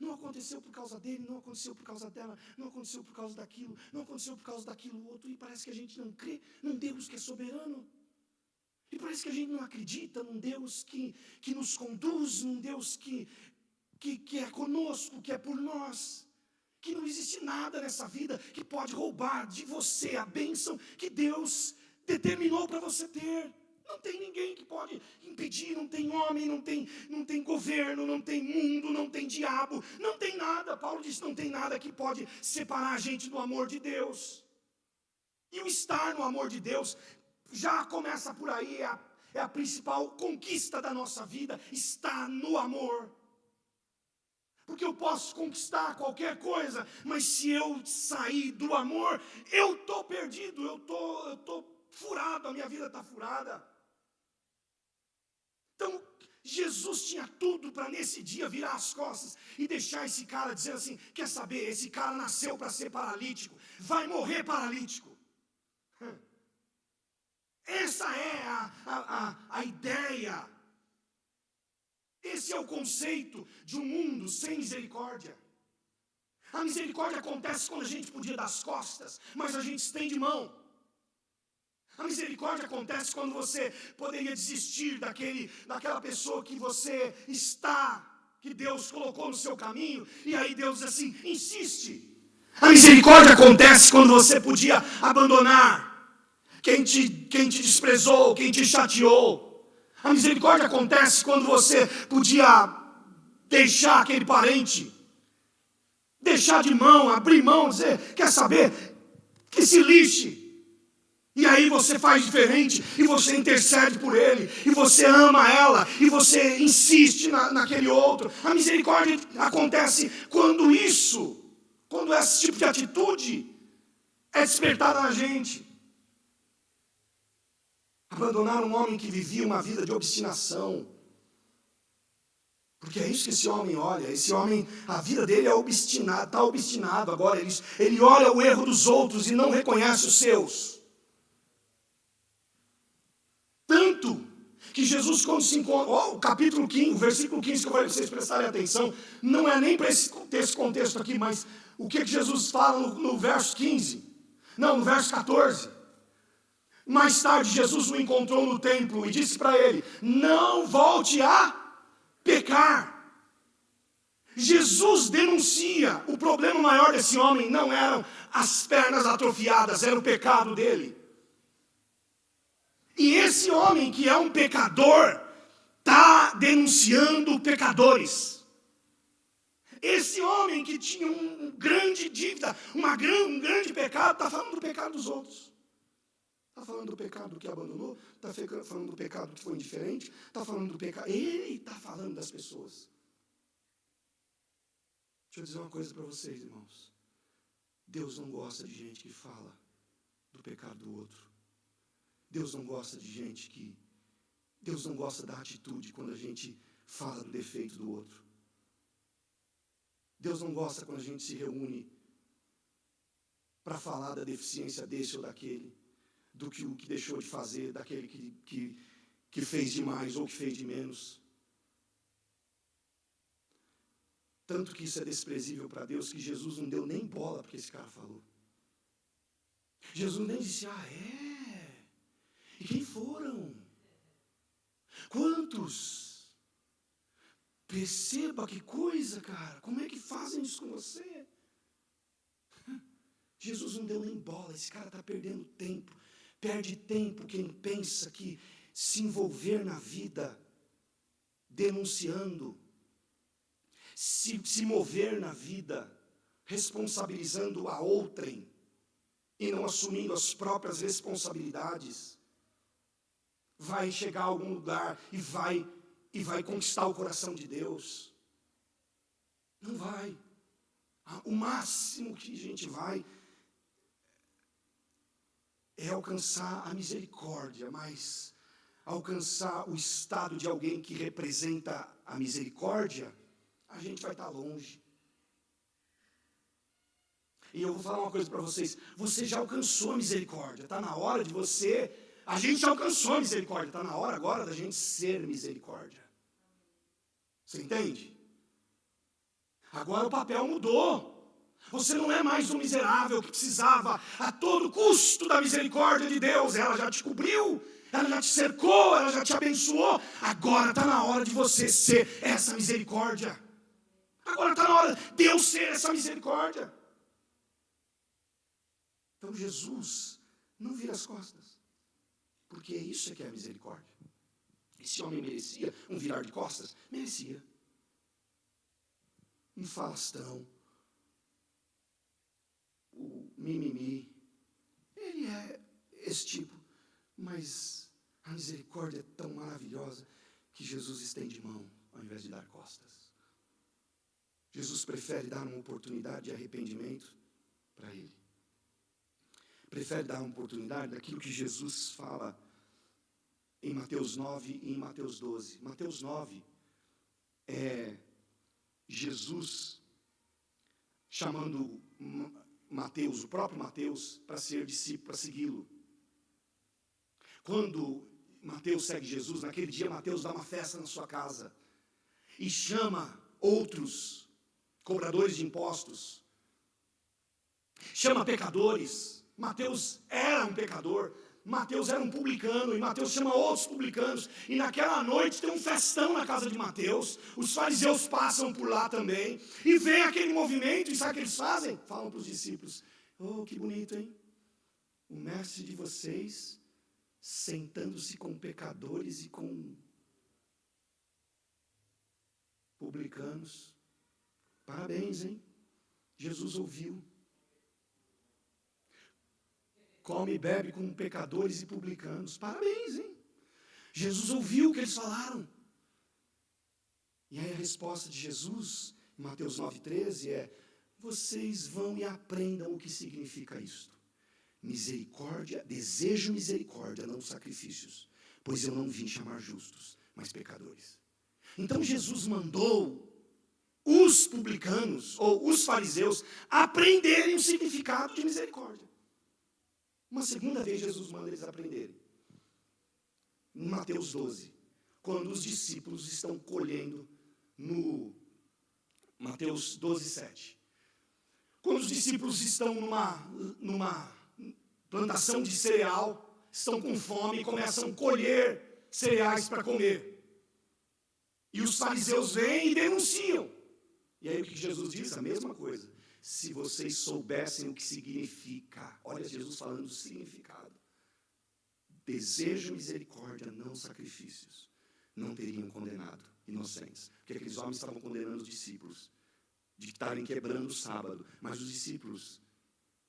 Não aconteceu por causa dele, não aconteceu por causa dela, não aconteceu por causa daquilo, não aconteceu por causa daquilo outro. E parece que a gente não crê num Deus que é soberano. E parece que a gente não acredita num Deus que nos conduz, num Deus que é conosco, que é por nós. Que não existe nada nessa vida que pode roubar de você a bênção que Deus determinou para você ter. Não tem ninguém que pode impedir, não tem homem, não tem governo, não tem mundo, não tem diabo, não tem nada. Paulo diz, não tem nada que pode separar a gente do amor de Deus. E o estar no amor de Deus já começa por aí, é a principal conquista da nossa vida, estar no amor. Porque eu posso conquistar qualquer coisa, mas se eu sair do amor, eu estou perdido, eu estou furado, a minha vida está furada. Então, Jesus tinha tudo para nesse dia virar as costas e deixar esse cara dizendo assim, quer saber, esse cara nasceu para ser paralítico, vai morrer paralítico. Essa é a ideia. Esse é o conceito de um mundo sem misericórdia. A misericórdia acontece quando a gente podia dar as costas, mas a gente estende mão. A misericórdia acontece quando você poderia desistir daquela pessoa que você está, que Deus colocou no seu caminho, e aí Deus diz assim, insiste. A misericórdia acontece quando você podia abandonar quem te desprezou, quem te chateou. A misericórdia acontece quando você podia deixar aquele parente, deixar de mão, abrir mão, dizer, quer saber, que se lixe. E aí você faz diferente, e você intercede por ele, e você ama ela, e você insiste naquele outro. A misericórdia acontece quando esse tipo de atitude é despertada na gente. Abandonar um homem que vivia uma vida de obstinação. Porque é isso que esse homem olha. Esse homem, a vida dele é obstinada, está obstinado agora. Ele olha o erro dos outros e não reconhece os seus. Tanto que Jesus, quando se encontra, o capítulo 15, o versículo 15, que eu falei para vocês prestarem atenção, não é nem para esse contexto aqui, mas o que Jesus fala no verso 15? Não, no verso 14. Mais tarde, Jesus o encontrou no templo e disse para ele, não volte a pecar. Jesus denuncia, o problema maior desse homem não eram as pernas atrofiadas, era o pecado dele. E esse homem que é um pecador, está denunciando pecadores. Esse homem que tinha uma grande dívida, um grande pecado, está falando do pecado dos outros. Está falando do pecado que abandonou, está falando do pecado que foi indiferente, está falando do pecado. Ele está falando das pessoas. Deixa eu dizer uma coisa para vocês, irmãos. Deus não gosta de gente que fala do pecado do outro. Deus não gosta de gente que... Deus não gosta da atitude quando a gente fala do defeito do outro. Deus não gosta quando a gente se reúne para falar da deficiência desse ou daquele, do que o que deixou de fazer, daquele que fez demais ou que fez de menos. Tanto que isso é desprezível para Deus, que Jesus não deu nem bola porque esse cara falou. Jesus nem disse, e quem foram? Quantos? Perceba que coisa, cara. Como é que fazem isso com você? Jesus não deu nem bola. Esse cara está perdendo tempo. Perde tempo quem pensa que se envolver na vida denunciando, se mover na vida responsabilizando a outrem e não assumindo as próprias responsabilidades, vai chegar a algum lugar e vai conquistar o coração de Deus. Não vai. O máximo que a gente vai é alcançar a misericórdia, mas alcançar o estado de alguém que representa a misericórdia, a gente vai estar longe. E eu vou falar uma coisa para vocês, você já alcançou a misericórdia, está na hora de você, a gente já alcançou a misericórdia, está na hora agora da gente ser misericórdia. Você entende? Agora o papel mudou. Você não é mais um miserável que precisava a todo custo da misericórdia de Deus. Ela já te cobriu, ela já te cercou, ela já te abençoou. Agora está na hora de você ser essa misericórdia. Agora está na hora de Deus ser essa misericórdia. Então Jesus não vira as costas, porque isso é que é a misericórdia. Esse homem merecia um virar de costas? Merecia. Um falastão, o mimimi, ele é esse tipo, mas a misericórdia é tão maravilhosa que Jesus estende mão ao invés de dar costas. Jesus prefere dar uma oportunidade de arrependimento para ele. Prefere dar uma oportunidade daquilo que Jesus fala em Mateus 9 e em Mateus 12. Mateus 9 é Jesus chamando Mateus, o próprio Mateus, para ser discípulo, para segui-lo. Quando Mateus segue Jesus, naquele dia Mateus dá uma festa na sua casa e chama outros cobradores de impostos, chama pecadores. Mateus era um pecador, Mateus era um publicano, e Mateus chama outros publicanos, e naquela noite tem um festão na casa de Mateus. Os fariseus passam por lá também, e vem aquele movimento, e sabe o que eles fazem? Falam para os discípulos: oh, que bonito, hein? O mestre de vocês sentando-se com pecadores e com publicanos. Parabéns, hein? Jesus ouviu. Come e bebe com pecadores e publicanos. Parabéns, hein? Jesus ouviu o que eles falaram. E aí a resposta de Jesus, em Mateus 9,13, é: vocês vão e aprendam o que significa isto. Misericórdia, desejo misericórdia, não sacrifícios, pois eu não vim chamar justos, mas pecadores. Então Jesus mandou os publicanos, ou os fariseus, aprenderem o significado de misericórdia. Uma segunda vez Jesus manda eles aprenderem. Em Mateus 12, quando os discípulos estão colhendo no Mateus 12, 7. Quando os discípulos estão numa plantação de cereal, estão com fome e começam a colher cereais para comer. E os fariseus vêm e denunciam. E aí o que Jesus diz? A mesma coisa. Se vocês soubessem o que significa, olha Jesus falando do significado. Desejo misericórdia, não sacrifícios. Não teriam condenado inocentes. Porque aqueles homens estavam condenando os discípulos de estarem quebrando o sábado. Mas os discípulos,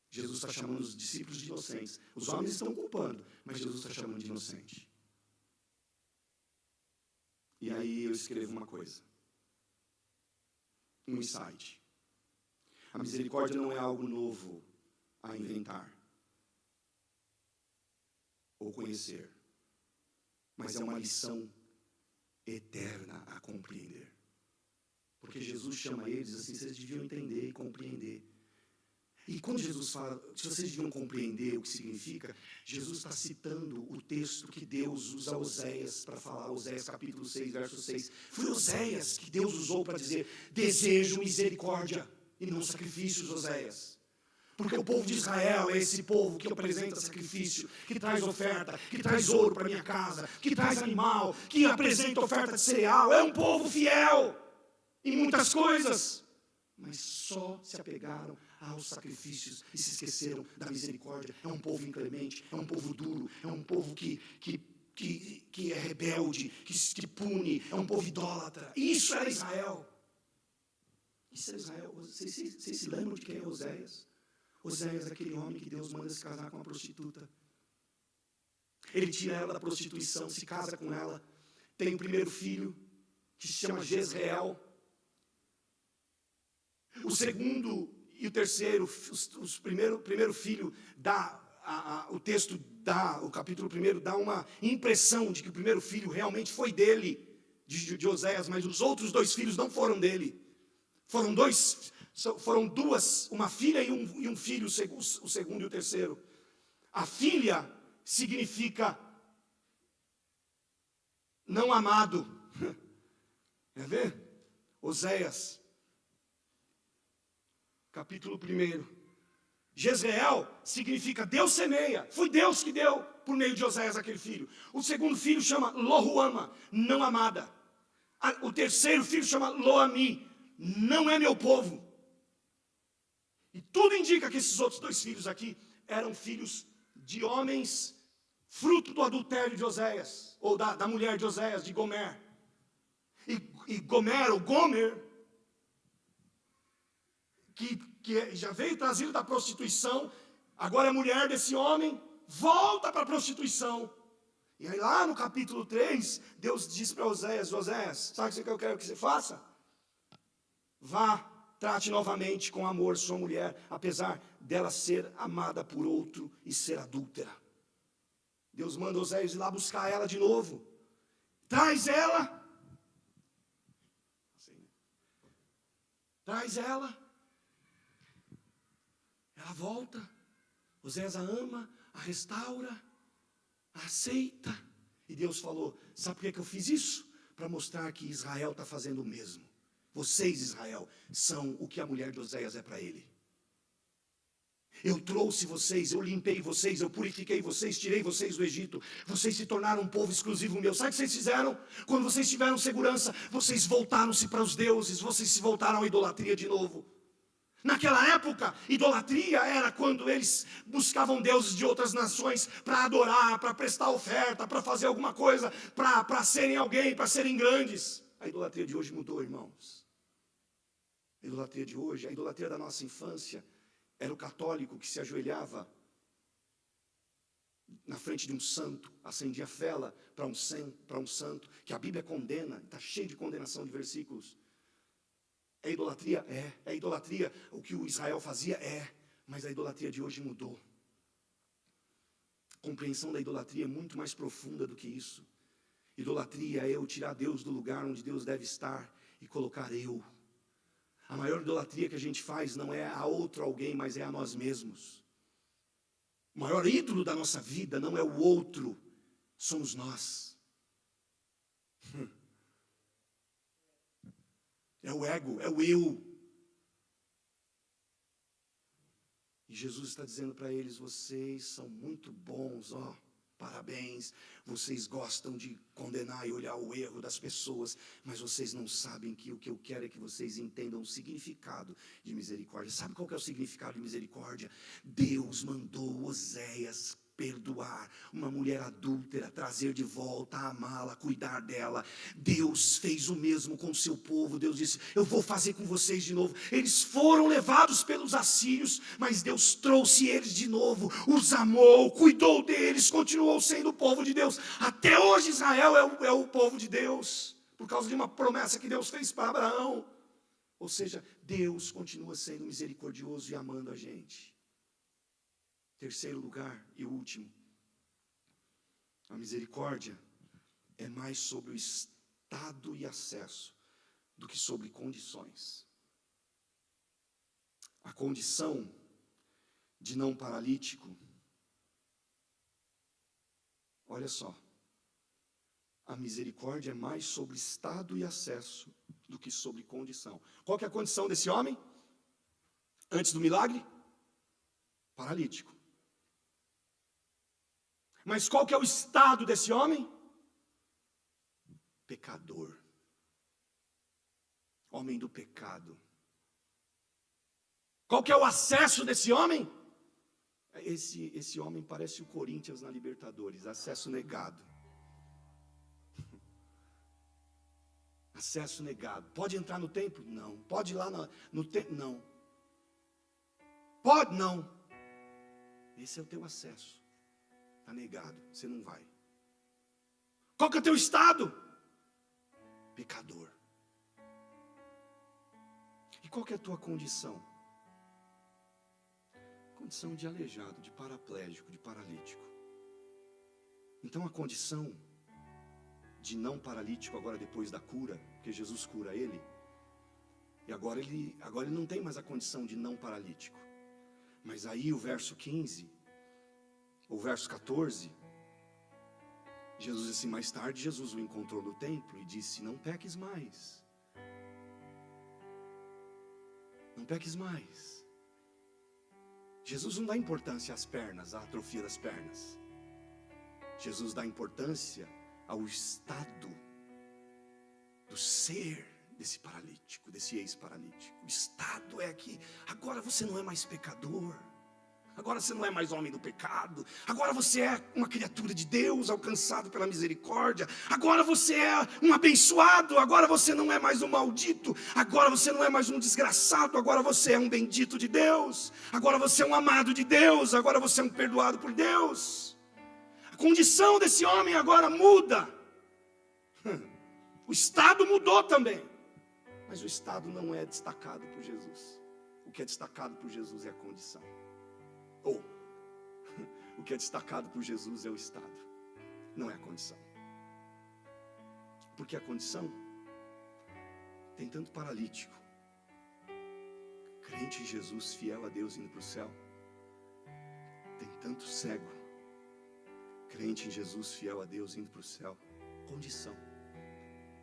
Jesus está chamando os discípulos de inocentes. Os homens estão culpando, mas Jesus está chamando de inocente. E aí eu escrevo uma coisa. Um insight. A misericórdia não é algo novo a inventar ou conhecer, mas é uma lição eterna a compreender. Porque Jesus chama eles assim: vocês deviam entender e compreender. E quando Jesus fala, se vocês deviam compreender o que significa, Jesus está citando o texto que Deus usa Oséias para falar, Oséias capítulo 6, verso 6. Foi Oséias que Deus usou para dizer: desejo misericórdia e não sacrifícios, Oséias. Porque o povo de Israel é esse povo que apresenta sacrifício, que traz oferta, que traz ouro para minha casa, que traz animal, que apresenta oferta de cereal. É um povo fiel em muitas coisas, mas só se apegaram aos sacrifícios e se esqueceram da misericórdia. É um povo inclemente, é um povo duro, é um povo que é rebelde, que pune, é um povo idólatra. Isso era Israel. Isso era Israel. Vocês se lembram de quem é Oséias? Oséias é aquele homem que Deus manda se casar com uma prostituta. Ele tira ela da prostituição, se casa com ela, tem o primeiro filho, que se chama Jezreel. O segundo e o terceiro, primeiro filho dá, o texto dá, o capítulo 1 dá uma impressão de que o primeiro filho realmente foi dele, de Oséias, mas os outros dois filhos não foram dele. Foram duas, uma filha e um filho, o segundo e o terceiro. A filha significa não amado. Quer ver? Oséias, capítulo 1. Jezreel significa Deus semeia. Foi Deus que deu por meio de Oséias aquele filho. O segundo filho chama Lohuama, não amada. O terceiro filho chama Loami, não é meu povo. E tudo indica que esses outros dois filhos aqui eram filhos de homens, fruto do adultério de Oséias, ou da mulher de Oséias, de Gomer. E Gomer, que já veio trazido da prostituição, agora é mulher desse homem, volta para a prostituição. E aí lá no capítulo 3, Deus diz para Oséias: Oséias, sabe o que eu quero que você faça? Vá, trate novamente com amor sua mulher, apesar dela ser amada por outro e ser adúltera. Deus manda Oséias ir lá buscar ela de novo. Traz ela. Traz ela. Ela volta. Oséias a ama, a restaura. Aceita. E Deus falou, sabe por que eu fiz isso? Para mostrar que Israel está fazendo o mesmo. Vocês, Israel, são o que a mulher de Oséias é para ele. Eu trouxe vocês, eu limpei vocês, eu purifiquei vocês, tirei vocês do Egito. Vocês se tornaram um povo exclusivo meu. Sabe o que vocês fizeram? Quando vocês tiveram segurança, vocês voltaram-se para os deuses, vocês se voltaram à idolatria de novo. Naquela época, idolatria era quando eles buscavam deuses de outras nações para adorar, para prestar oferta, para fazer alguma coisa, para serem alguém, para serem grandes. A idolatria de hoje mudou, irmãos. A idolatria de hoje, a idolatria da nossa infância, era o católico que se ajoelhava na frente de um santo, acendia vela para um santo, que a Bíblia condena, está cheio de condenação de versículos. É idolatria? É idolatria. O que o Israel fazia? Mas a idolatria de hoje mudou. A compreensão da idolatria é muito mais profunda do que isso. Idolatria é eu tirar Deus do lugar onde Deus deve estar e colocar eu. A maior idolatria que a gente faz não é a outro alguém, mas é a nós mesmos. O maior ídolo da nossa vida não é o outro, somos nós. É o ego, é o eu. E Jesus está dizendo para eles, vocês são muito bons, parabéns. Vocês gostam de condenar e olhar o erro das pessoas, mas vocês não sabem que o que eu quero é que vocês entendam o significado de misericórdia. Sabe qual que é o significado de misericórdia? Deus mandou Oséias perdoar uma mulher adúltera, trazer de volta, amá-la, cuidar dela. Deus fez o mesmo com o seu povo. Deus disse, eu vou fazer com vocês de novo. Eles foram levados pelos assírios, mas Deus trouxe eles de novo, os amou, cuidou deles, continuou sendo o povo de Deus. Até hoje Israel é o povo de Deus, por causa de uma promessa que Deus fez para Abraão. Ou seja, Deus continua sendo misericordioso e amando a gente. Terceiro lugar e último, a misericórdia é mais sobre o estado e acesso do que sobre condições. A condição de não paralítico, olha só, a misericórdia é mais sobre estado e acesso do que sobre condição. Qual que é a condição desse homem? Antes do milagre? Paralítico. Mas qual que é o estado desse homem? Pecador. Homem do pecado. Qual que é o acesso desse homem? Esse homem parece o Corinthians na Libertadores, acesso negado. Acesso negado. Pode entrar no templo? Não. Pode ir lá no templo? Não. Pode? Não. Esse é o teu acesso. Está negado, você não vai. Qual que é o teu estado? Pecador. E qual que é a tua condição? Condição de aleijado, de paraplégico, de paralítico. Então a condição de não paralítico agora depois da cura, porque Jesus cura ele, e agora ele não tem mais a condição de não paralítico. Mas aí o verso 15, o verso 14, Jesus disse, mais tarde Jesus o encontrou no templo e disse, não peques mais. Não peques mais. Jesus não dá importância às pernas, à atrofia das pernas. Jesus dá importância ao estado do ser desse paralítico, desse ex-paralítico. O estado é que agora você não é mais pecador. Agora você não é mais homem do pecado. Agora você é uma criatura de Deus, alcançado pela misericórdia. Agora você é um abençoado. Agora você não é mais um maldito. Agora você não é mais um desgraçado. Agora você é um bendito de Deus. Agora você é um amado de Deus. Agora você é um perdoado por Deus. A condição desse homem agora muda. O estado mudou também. Mas o estado não é destacado por Jesus. O que é destacado por Jesus é a condição. O que é destacado por Jesus é o estado, não é a condição. Porque a condição, tem tanto paralítico, crente em Jesus, fiel a Deus indo para o céu. Tem tanto cego, crente em Jesus, fiel a Deus, indo para o céu. Condição.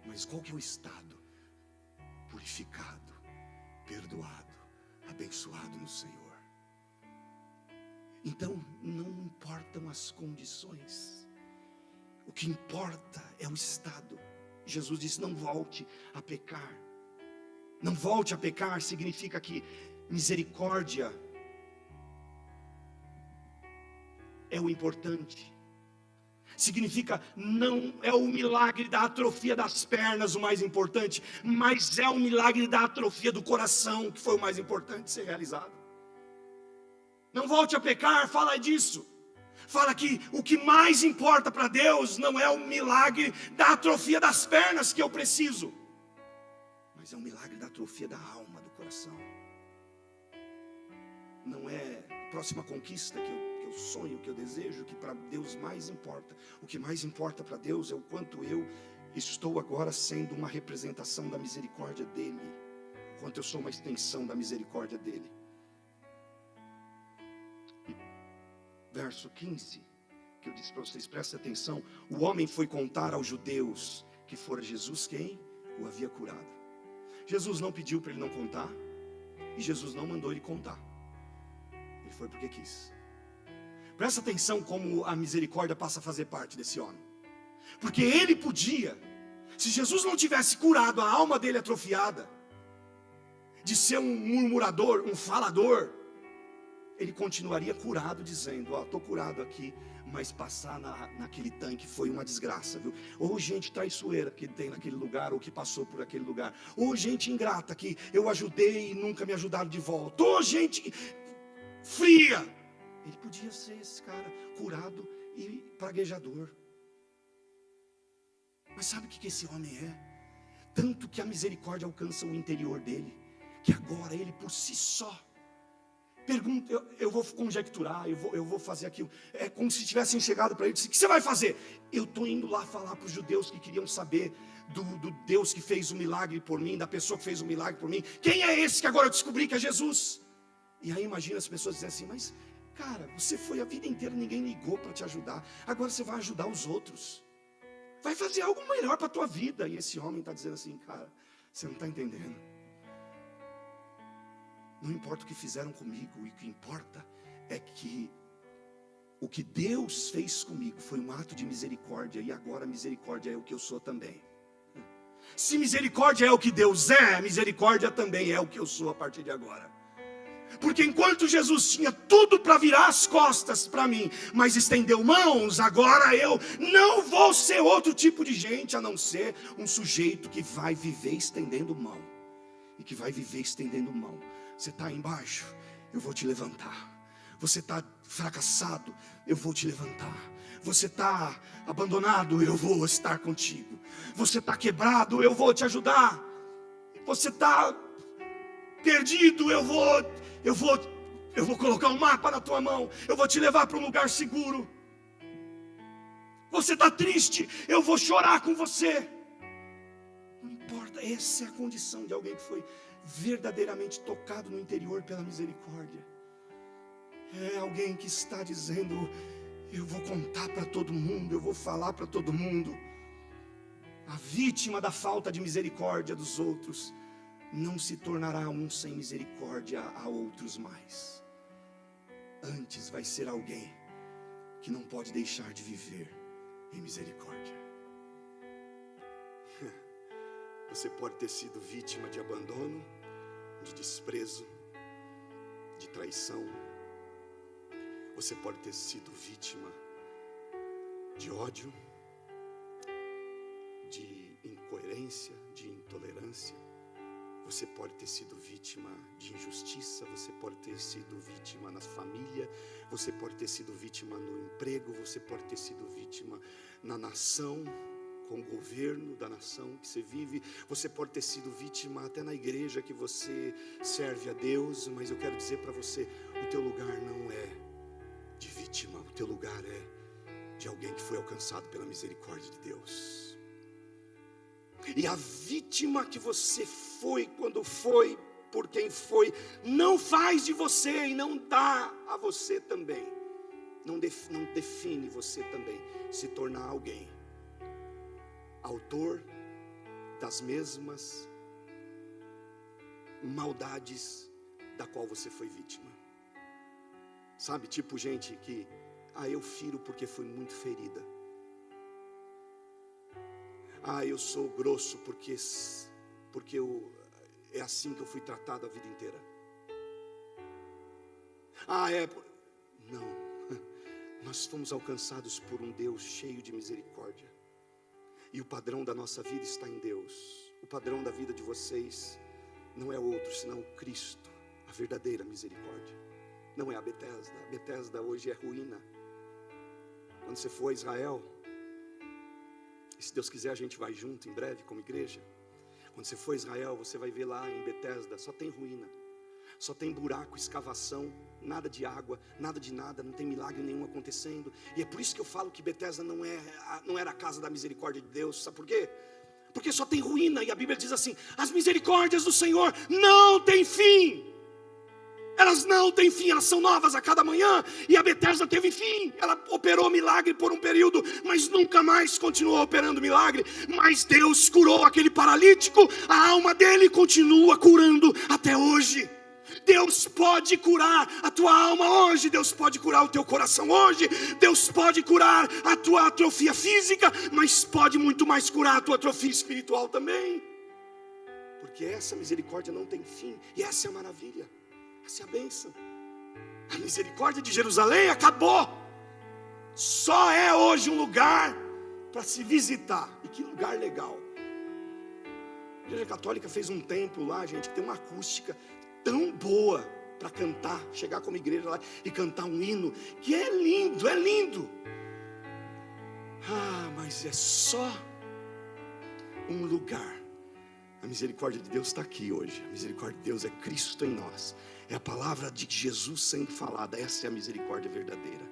Mas qual que é o estado? Purificado, perdoado, abençoado no Senhor. Então, não importam as condições. O que importa é o estado. Jesus disse: não volte a pecar. Não volte a pecar significa que misericórdia é o importante. Significa, não é o milagre da atrofia das pernas o mais importante, mas é o milagre da atrofia do coração que foi o mais importante de ser realizado. Não volte a pecar, fala disso. Fala que o que mais importa para Deus não é o milagre da atrofia das pernas que eu preciso, mas é o milagre da atrofia da alma, do coração. Não é a próxima conquista que eu sonho, que eu desejo, que para Deus mais importa. O que mais importa para Deus é o quanto eu estou agora sendo uma representação da misericórdia dEle, o quanto eu sou uma extensão da misericórdia dEle. Verso 15, que eu disse para vocês, prestem atenção. O homem foi contar aos judeus que fora Jesus quem o havia curado. Jesus não pediu para ele não contar, e Jesus não mandou ele contar. Ele foi porque quis. Presta atenção como a misericórdia passa a fazer parte desse homem. Porque ele podia, se Jesus não tivesse curado a alma dele atrofiada, de ser um murmurador, um falador, ele continuaria curado, dizendo: ó, estou curado aqui, mas passar naquele tanque foi uma desgraça, viu? Ou gente traiçoeira que tem naquele lugar, ou que passou por aquele lugar, ou gente ingrata que eu ajudei e nunca me ajudaram de volta, ou gente fria. Ele podia ser esse cara curado e praguejador. Mas sabe o que esse homem é? Tanto que a misericórdia alcança o interior dele, que agora ele por si só pergunta, eu vou conjecturar, eu vou fazer aquilo. É como se tivessem chegado para ele e disse: o que você vai fazer? Eu estou indo lá falar para os judeus que queriam saber do Deus que fez o milagre por mim, da pessoa que fez o milagre por mim. Quem é esse que agora eu descobri que é Jesus? E aí imagina as pessoas dizendo assim: mas cara, você foi a vida inteira, ninguém ligou para te ajudar, agora você vai ajudar os outros, vai fazer algo melhor para a tua vida. E esse homem está dizendo assim: cara, você não está entendendo. Não importa o que fizeram comigo, e o que importa é que o que Deus fez comigo foi um ato de misericórdia, e agora misericórdia é o que eu sou também. Se misericórdia é o que Deus é, misericórdia também é o que eu sou a partir de agora. Porque enquanto Jesus tinha tudo para virar as costas para mim, mas estendeu mãos, agora eu não vou ser outro tipo de gente, a não ser um sujeito que vai viver estendendo mão. E que vai viver estendendo mão. Você está embaixo, eu vou te levantar. Você está fracassado, eu vou te levantar. Você está abandonado, eu vou estar contigo. Você está quebrado, eu vou te ajudar. Você está perdido, eu vou colocar um mapa na tua mão. Eu vou te levar para um lugar seguro. Você está triste, eu vou chorar com você. Não importa, essa é a condição de alguém que foi verdadeiramente tocado no interior pela misericórdia. É alguém que está dizendo: eu vou contar para todo mundo, eu vou falar para todo mundo. A vítima da falta de misericórdia dos outros não se tornará um sem misericórdia a outros mais. Antes vai ser alguém que não pode deixar de viver em misericórdia. Você pode ter sido vítima de abandono, de desprezo, de traição. Você pode ter sido vítima de ódio, de incoerência, de intolerância. Você pode ter sido vítima de injustiça. Você pode ter sido vítima na família. Você pode ter sido vítima no emprego. Você pode ter sido vítima na nação, com o governo da nação que você vive. Você pode ter sido vítima até na igreja que você serve a Deus. Mas eu quero dizer para você: o teu lugar não é de vítima. O teu lugar é de alguém que foi alcançado pela misericórdia de Deus. E a vítima que você foi, quando foi, por quem foi, não faz de você e não dá a você também não define você também se tornar alguém autor das mesmas maldades da qual você foi vítima. Sabe, tipo gente que, eu firo porque fui muito ferida. Eu sou grosso porque é assim que eu fui tratado a vida inteira. Não, nós fomos alcançados por um Deus cheio de misericórdia. E o padrão da nossa vida está em Deus. O padrão da vida de vocês não é outro senão Cristo, a verdadeira misericórdia. Não é a Betesda. A Betesda hoje é ruína. Quando você for a Israel, e se Deus quiser a gente vai junto em breve como igreja. Quando você for a Israel, você vai ver lá em Betesda, só tem ruína, só tem buraco, escavação, nada de água, nada de nada, não tem milagre nenhum acontecendo. E é por isso que eu falo que Betesda não era a casa da misericórdia de Deus. Sabe por quê? Porque só tem ruína. E a Bíblia diz assim: as misericórdias do Senhor não têm fim. Elas não têm fim, elas são novas a cada manhã. E a Betesda teve fim. Ela operou milagre por um período, mas nunca mais continuou operando milagre. Mas Deus curou aquele paralítico. A alma dele continua curando até hoje. Deus pode curar a tua alma hoje. Deus pode curar o teu coração hoje. Deus pode curar a tua atrofia física, mas pode muito mais curar a tua atrofia espiritual também. Porque essa misericórdia não tem fim. E essa é a maravilha. Essa é a bênção. A misericórdia de Jerusalém acabou. Só é hoje um lugar para se visitar. E que lugar legal. A Igreja Católica fez um templo lá, gente, que tem uma acústica tão boa para cantar. Chegar como igreja lá e cantar um hino que é lindo, é lindo. Mas é só um lugar. A misericórdia de Deus está aqui hoje. A misericórdia de Deus é Cristo em nós. É a palavra de Jesus sendo falada. Essa é a misericórdia verdadeira.